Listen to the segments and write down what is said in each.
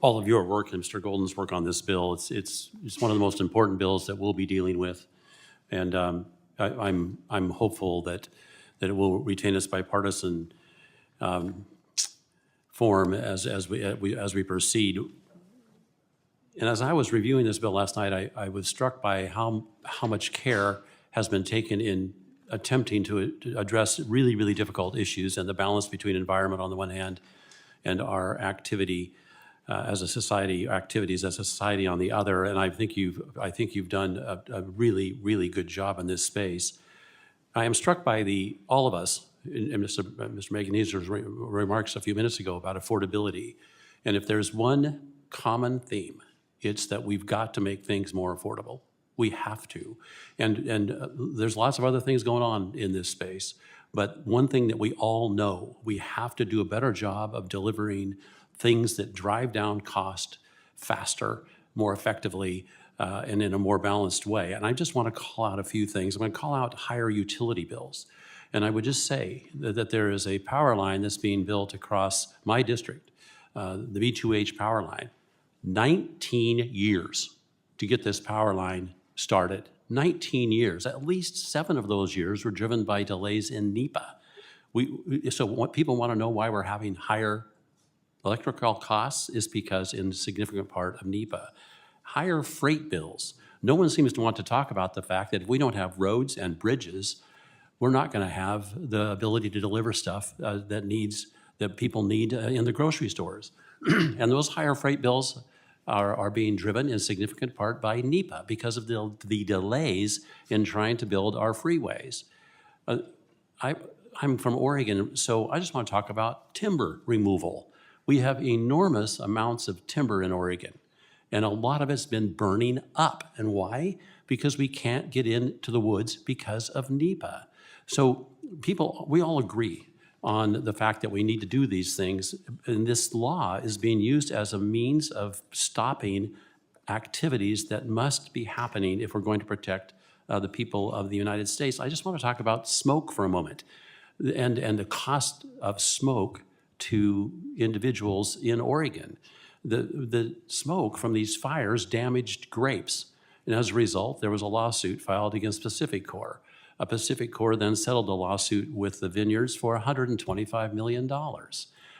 all of your work and Mr. Golden's work on this bill. It's one of the most important bills that we'll be dealing with, and I'm hopeful that it will retain its bipartisan form as we proceed. And as I was reviewing this bill last night, I was struck by how much care has been taken in attempting to address really, really difficult issues and the balance between environment on the one hand and our activity as a society, activities as a society on the other. And I think you've done a really, really good job in this space. I am struck by all of us, and Mr. Meganizer's remarks a few minutes ago about affordability. And if there's one common theme, it's that we've got to make things more affordable. We have to. And there's lots of other things going on in this space. But one thing that we all know, we have to do a better job of delivering things that drive down cost faster, more effectively, and in a more balanced way. And I just want to call out a few things. I'm going to call out higher utility bills. And I would just say that there is a power line that's being built across my district, the B2H power line. 19 years to get this power line started. 19 years. At least 7 of those years were driven by delays in NEPA. So what people want to know why we're having higher electrical costs is because in a significant part of NEPA. Higher freight bills. No one seems to want to talk about the fact that if we don't have roads and bridges, we're not going to have the ability to deliver stuff that people need in the grocery stores. And those higher freight bills are being driven in significant part by NEPA because of the delays in trying to build our freeways. I'm from Oregon, so I just want to talk about timber removal. We have enormous amounts of timber in Oregon, and a lot of it's been burning up. And why? Because we can't get into the woods because of NEPA. So we all agree on the fact that we need to do these things, and this law is being used as a means of stopping activities that must be happening if we're going to protect the people of the United States. I just want to talk about smoke for a moment and the cost of smoke to individuals in Oregon. The smoke from these fires damaged grapes, and as a result, there was a lawsuit filed against Pacific Corp. Pacific Corp then settled a lawsuit with the vineyards for $125 million.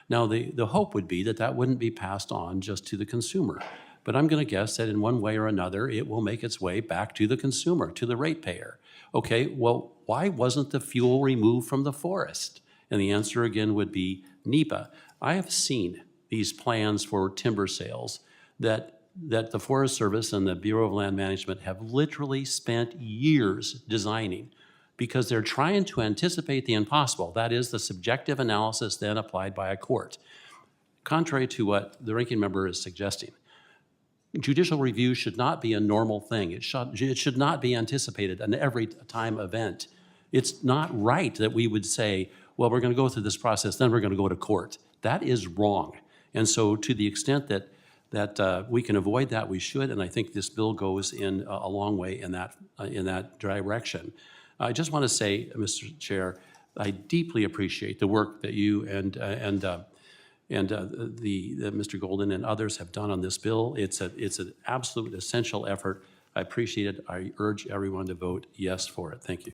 Now, the hope would be that that wouldn't be passed on just to the consumer, but I'm going to guess that in one way or another, it will make its way back to the consumer, to the ratepayer. Okay, well, why wasn't the fuel removed from the forest? And the answer again would be NEPA. I have seen these plans for timber sales that the Forest Service and the Bureau of Land Management have literally spent years designing because they're trying to anticipate the impossible. That is the subjective analysis then applied by a court. Contrary to what the ranking member is suggesting, judicial review should not be a normal thing. It should not be anticipated an every time event. It's not right that we would say, well, we're going to go through this process, then we're going to go to court. That is wrong. And so to the extent that we can avoid that, we should, and I think this bill goes in a long way in that direction. I just want to say, Mr. Chair, I deeply appreciate the work that you and Mr. Golden and others have done on this bill. It's an absolute essential effort. I appreciate it. I urge everyone to vote yes for it. Thank you.